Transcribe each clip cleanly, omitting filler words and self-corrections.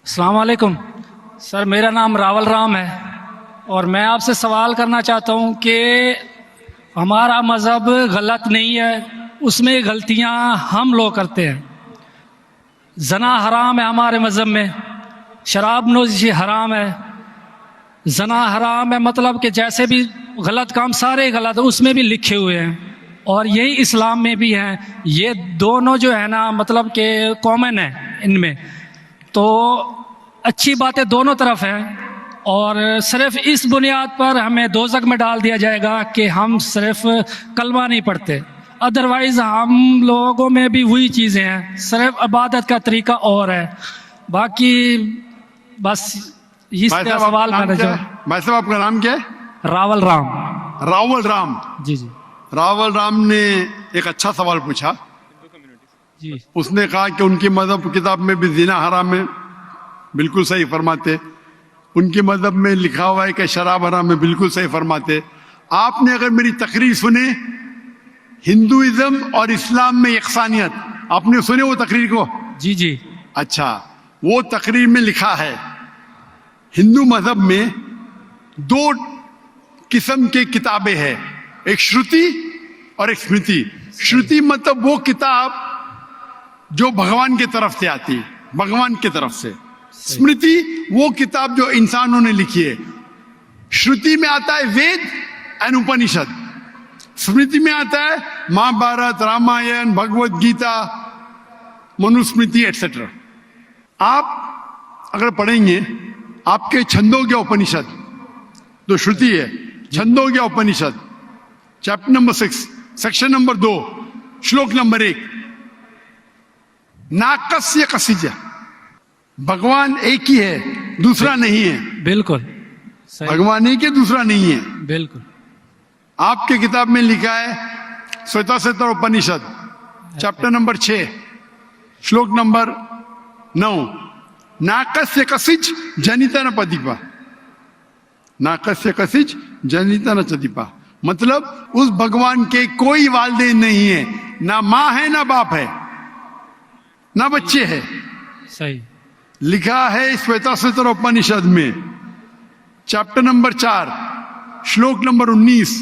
السلام علیکم سر، میرا نام راول رام ہے اور میں آپ سے سوال کرنا چاہتا ہوں کہ ہمارا مذہب غلط نہیں ہے، اس میں غلطیاں ہم لوگ کرتے ہیں۔ زنا حرام ہے ہمارے مذہب میں، شراب نوشی حرام ہے، زنا حرام ہے، مطلب کہ جیسے بھی غلط کام سارے غلط اس میں بھی لکھے ہوئے ہیں، اور یہی اسلام میں بھی ہیں۔ یہ دونوں جو ہے نا مطلب کہ کامن ہے ان میں، تو اچھی باتیں دونوں طرف ہیں، اور صرف اس بنیاد پر ہمیں دوزخ میں ڈال دیا جائے گا کہ ہم صرف کلمہ نہیں پڑھتے، ادروائز ہم لوگوں میں بھی وہی چیزیں ہیں، صرف عبادت کا طریقہ اور ہے۔ باقی بس اس کا سوال کرنا چاہوں۔ بھائی صاحب آپ کا نام کیا ہے؟ راول رام۔ راول رام جی جی راول رام نے ایک اچھا سوال پوچھا۔ جی اس نے کہا کہ ان کی مذہب کتاب میں بھی زنا حرام ہے، بالکل صحیح فرماتے۔ ان کے مذہب میں لکھا ہوا ہے کہ شراب حرام ہے، بالکل صحیح فرماتے۔ آپ نے اگر میری تقریر سنے ہندوازم اور اسلام میں یکسانیت، آپ نے سنے وہ تقریر کو؟ جی جی اچھا، وہ تقریر میں لکھا ہے ہندو مذہب میں دو قسم کے کتابیں ہیں، ایک شروتی اور ایک اسمرتی۔ شروتی مطلب وہ کتاب جو بھگوان کی طرف سے آتی، بھگوان کی طرف سے۔ اسمرتی وہ کتاب جو انسانوں نے لکھی ہے۔ شروتی میں آتا ہے وید اینڈ اپنشد، اسمرتی میں آتا ہے مہا بھارت، رامائن، بھگوت گیتا، منوسمرتی ایٹسٹرا۔ آپ اگر پڑھیں گے آپ کے چھندوگیہ اپنشد جو شروتی ہے، Chandogya Upanishad chapter number 6 section number 2 شلوک نمبر 1، ناکسیہ کسیجہ، بھگوان ایک ہی ہے، دوسرا نہیں ہے۔ بالکل صحیح، بھگوان ایک ہے، دوسرا نہیں ہے۔ بالکل آپ کے کتاب میں لکھا ہے Savita Upanishad chapter number 6 شلوک number 9، ناکسیہ کسیج جنیتا نہ پدیپا، ناکسیہ کسیج جنیتا نہ چدیپا، مطلب اس بھگوان کے کوئی والدین نہیں ہے، نہ ماں ہے نہ باپ ہے نہ بچے ہے۔ صحیح، لکھا ہے سویتا اپنشد میں چیپٹر نمبر 4 شلوک نمبر 19،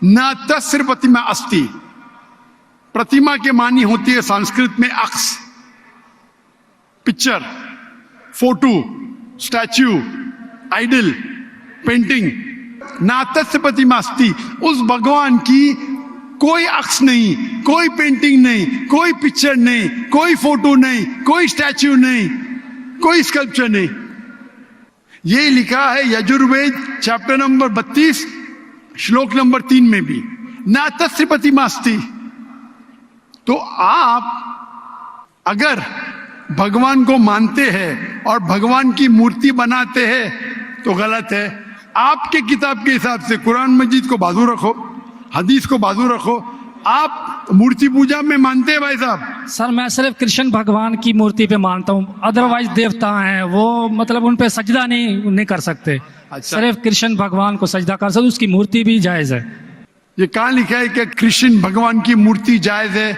نہ تسر پرتما استی، پرتما کے معنی ہوتی ہے سنسکرت میں عکس، picture, photo, statue, idol, painting. ناتس پرتما استی، اس بھگوان کی کوئی عکس نہیں، کوئی پینٹنگ نہیں، کوئی پکچر نہیں، کوئی فوٹو نہیں، کوئی اسٹیچو نہیں، کوئی اسکلپچر نہیں۔ یہ لکھا ہے یجروید چیپٹر نمبر 32 شلوک نمبر 3 میں بھی، ناتس پرتما استی۔ تو آپ اگر بھگوان کو مانتے ہیں اور بھگوان کی مورتی بناتے ہیں تو غلط ہے۔ آپ کے کتاب کے حساب سے قرآن مجید کو بازو رکھو، حدیث کو بازو رکھو۔ آپ مورتی پوجا میں مانتے ہیں بھائی صاحب؟ سر میں صرف کرشن بھگوان کی مورتی پہ مانتا ہوں، ادروائز دیوتا ہیں وہ مطلب ان پہ سجدہ نہیں کر سکتے، صرف کرشن بھگوان کو سجدہ کر سکتے، اس کی مورتی بھی جائز ہے۔ یہ کہاں لکھا ہے کہ کرشن بھگوان کی مورتی جائز ہے؟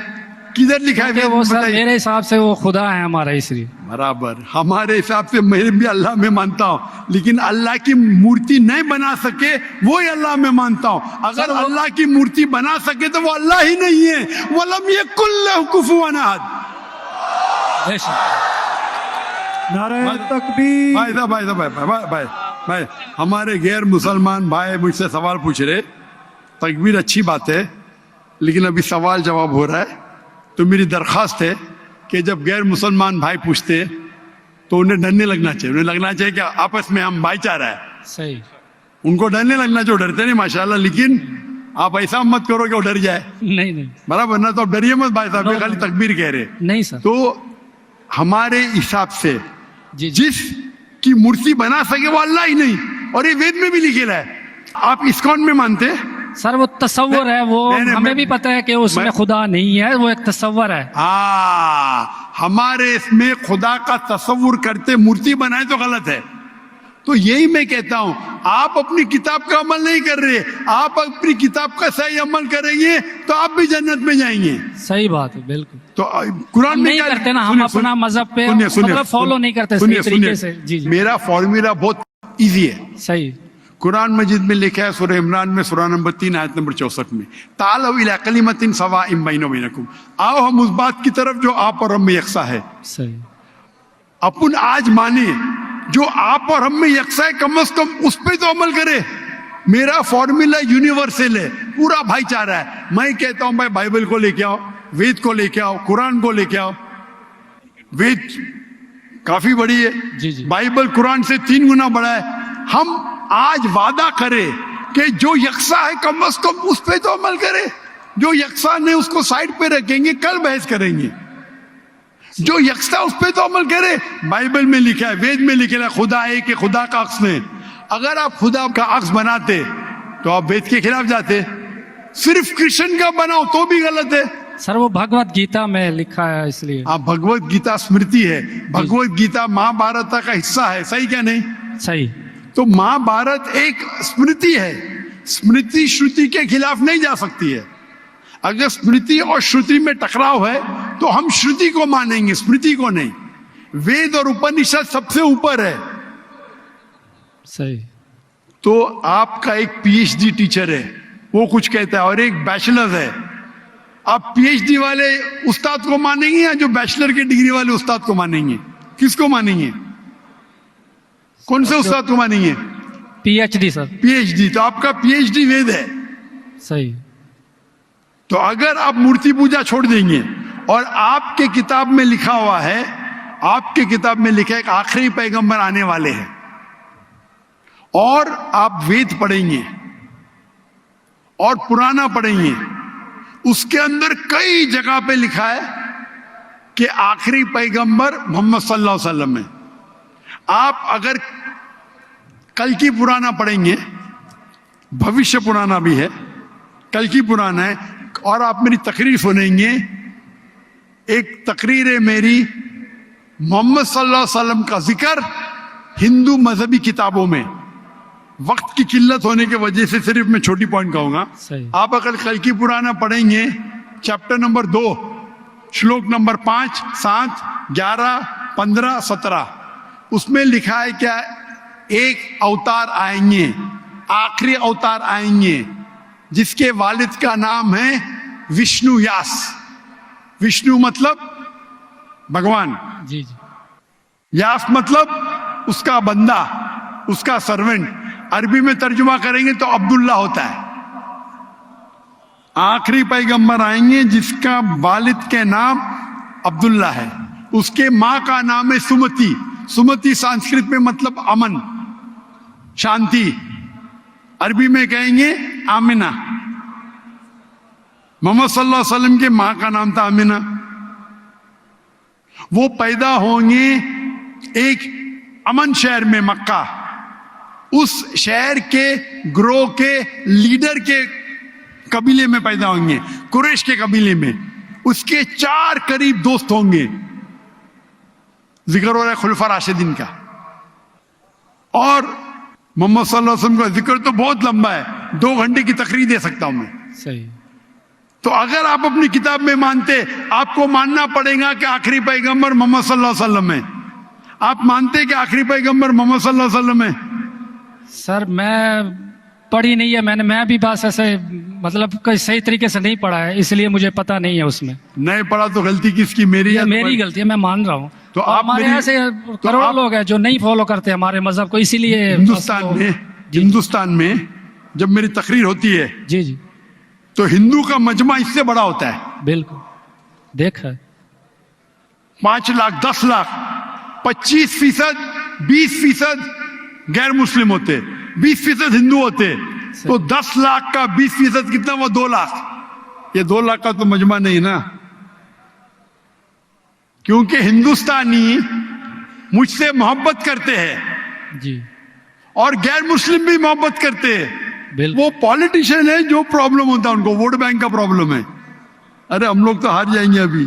کدھر لکھا ہے؟ وہ سر میرے حساب سے وہ خدا ہے ہمارا، اس لیے برابر ہمارے حساب سے میں بھی اللہ میں مانتا ہوں، لیکن اللہ کی مورتی نہیں بنا سکے وہی اللہ میں مانتا ہوں۔ اگر اللہ کی مورتی بنا سکے تو وہ اللہ ہی نہیں ہے۔ وَلَمْ يَكُن لَّهُ كُفُوًا أَحَدٌ۔ نعرہ تکبیر۔ بھائی ہمارے غیر مسلمان بھائی مجھ سے سوال پوچھ رہے، تکبیر اچھی بات ہے لیکن ابھی سوال جواب ہو رہا ہے، تو میری درخواست ہے کہ جب غیر مسلمان بھائی پوچھتے تو انہیں ڈرنے لگنا چاہیے، انہیں لگنا چاہیے کہ آپس میں ہم بھائی چارہ ہے۔ صحیح، ان کو ڈرنے لگنا چاہیے، ڈرتے نہیں ماشاءاللہ، لیکن آپ ایسا مت کرو کہ وہ ڈر جائے، نہیں برابر نہ؟ تو آپ ڈریے مت بھائی صاحب، خالی تکبیر کہہ رہے۔ نہیں سر، تو ہمارے حساب سے جی جس کی مورتی بنا سکے وہ اللہ ہی نہیں، اور یہ وید میں بھی لکھا ہے۔ آپ اسکون میں مانتے ہیں؟ سر وہ تصور ہے، وہ ہمیں بھی پتہ ہے کہ اس میں خدا نہیں ہے، وہ ایک تصور ہے۔ ہمارے اس میں خدا کا تصور کرتے مورتی بنائے تو غلط ہے۔ تو یہی میں کہتا ہوں آپ اپنی کتاب کا عمل نہیں کر رہے, آپ اپنی کتاب کا صحیح عمل کریں گے تو آپ بھی جنت میں جائیں گے. صحیح بات ہے, بالکل. تو قرآن میں نہیں کیا کرتے نا ہم اپنا مذہب پہ مطلب فالو نہیں کرتے صحیح طریقے سے. جی جی میرا فارمولا بہت ایزی ہے. صحیح. قرآن مجید میں لکھا ہے سورہ عمران میں سورہ نمبر 3 آیت نمبر 64 میں, تعالوا الی کلمۃ سواء بیننا وبینکم, آؤ ہم اس بات کی طرف جو آپ اور ہم میں یکساں ہے. صحیح. اپن آج مانے جو آپ اور ہم میں یکساں ہے, کم از کم اس پہ تو عمل کرے. میرا فارمولا یونیورسل ہے, پورا بھائی چارہ ہے. میں کہتا ہوں بھائی بائبل کو لے کے آؤ, وید کو لے کے آؤ, قرآن کو لے کے آؤ. وید کافی بڑی ہے, جی جی. بائبل قرآن سے 3 گنا بڑا ہے. ہم آج وعدہ کرے کہ جو یکساں ہے کم از کم اس پہ تو عمل کرے. جو یکساں نہیں اس کو سائڈ پہ رکھیں گے, کل بحث کریں گے. جو یکساں اس پہ تو عمل کرے. بائبل میں لکھا ہے, وید میں لکھا ہے خدا ہے کہ خدا کا عکس نہیں. اگر آپ خدا کا عکس بناتے تو آپ وید کے خلاف جاتے. صرف کرشن کا بناؤ تو بھی غلط ہے. سر وہ بھگوت گیتا میں لکھا ہے اس لیے. آپ بھگوت گیتا اسمرتی ہے, بھگوت گیتا مہا بھارت کا حصہ ہے, صحیح کیا نہیں؟ صحیح. تو مہا بھارت ایک اسمرتی ہے, اسمرتی شروتی کے خلاف نہیں جا سکتی ہے. اگر اسمرتی اور شروتی میں ٹکراؤ ہے تو ہم شروتی کو مانیں گے, اسمرتی کو نہیں. وید اور اپنشد سب سے اوپر ہے. صحیح. تو آپ کا ایک پی ایچ ڈی ٹیچر ہے, وہ کچھ کہتا ہے, اور ایک بیچلر ہے. آپ پی ایچ ڈی والے استاد کو مانیں گے یا جو بیچلر کی ڈگری والے استاد کو مانیں گے؟ کس کو مانیں گے؟ کون سے استاد کو مانیں گے؟ P H D. Sir P H D. تو آپ کا پی ایچ ڈی وید ہے. صحیح. تو اگر آپ مورتی پوجا چھوڑ دیں گے اور آپ کے کتاب میں لکھا ہوا ہے, آپ کے کتاب میں لکھا ہے کہ آخری پیغمبر آنے والے ہیں, اور آپ وید پڑھیں گے اور پرانا پڑھیں گے, اس کے اندر کئی جگہ پہ لکھا ہے کہ آخری پیغمبر محمد صلی اللہ علیہ وسلم ہے. آپ اگر کل کی پرانا پڑھیں گے, بھوشیہ پرانا بھی ہے, کل کی پرانا ہے, اور آپ میری تقریر سنیں گے. ایک تقریر ہے میری محمد صلی اللہ علیہ وسلم کا ذکر ہندو مذہبی کتابوں میں. وقت کی قلت ہونے کی وجہ سے صرف میں چھوٹی پوائنٹ کہوں گا. آپ اگر کل کی پرانا پڑھیں گے, چیپٹر نمبر 2 شلوک نمبر 5, 7, 11, 15, 17, اس میں لکھا ہے کیا, ایک اوتار آئیں گے, آخری اوتار آئیں گے, جس کے والد کا نام ہے وشنو یاس. وشنو مطلب بھگوان, جی جی. یاس مطلب اس کا بندہ, اس کا سرونٹ. عربی میں ترجمہ کریں گے تو عبداللہ ہوتا ہے. آخری پیغمبر آئیں گے جس کا والد کے نام عبداللہ ہے, اس کے ماں کا نام ہے سمتی. سمتی سنسکرت میں مطلب امن, شانتی. عربی میں کہیں گے آمنہ. محمد صلی اللہ علیہ وسلم کے ماں کا نام تھا آمنہ. وہ پیدا ہوں گے ایک امن شہر میں, مکہ. اس شہر کے گروہ کے لیڈر کے قبیلے میں پیدا ہوں گے, قریش کے قبیلے میں. اس کے 4 قریب دوست ہوں گے. ذکر ہو رہا ہے خلفاء راشدین کا. اور محمد صلی اللہ علیہ وسلم کا ذکر تو بہت لمبا ہے, 2 گھنٹے کی تقریر دے سکتا ہوں میں. صحیح. تو اگر آپ اپنی کتاب میں مانتے, آپ کو ماننا پڑے گا کہ آخری پیغمبر محمد صلی اللہ علیہ وسلم ہے. آپ مانتے کہ آخری پیغمبر محمد صلی اللہ علیہ وسلم ہے؟ سر میں پڑھی نہیں ہے, میں بھی بس ایسے مطلب کوئی صحیح طریقے سے نہیں پڑھا ہے, اس لیے مجھے پتا نہیں ہے. اس میں نہیں پڑھا تو غلطی کس کی, میری؟ میری غلطی ہے, میں مان رہا ہوں. تو آپ ہمارے ایسے کروڑوں لوگ ہیں جو نہیں فالو کرتے ہمارے مذہب کو, اسی لیے ہندوستان میں جب میری تقریر ہوتی ہے, جی جی, تو ہندو کا مجمع اس سے بڑا ہوتا ہے. بالکل دیکھا ہے. 5 لاکھ, 10 لاکھ, 25%, 20% غیر مسلم ہوتے, 20% ہندو ہوتے. تو 10 لاکھ کا 20% کتنا ہوا؟ 2 لاکھ. یہ 2 لاکھ کا تو مجمع نہیں نا, کیونکہ ہندوستانی مجھ سے محبت کرتے ہیں جی, اور غیر مسلم بھی محبت کرتے ہیں. بالکل. وہ پالیٹیشین ہے, جو پرابلم ہوتا ہے ان کو ووٹ بینک کا پرابلم ہے. ارے ہم لوگ تو ہار جائیں گے ابھی.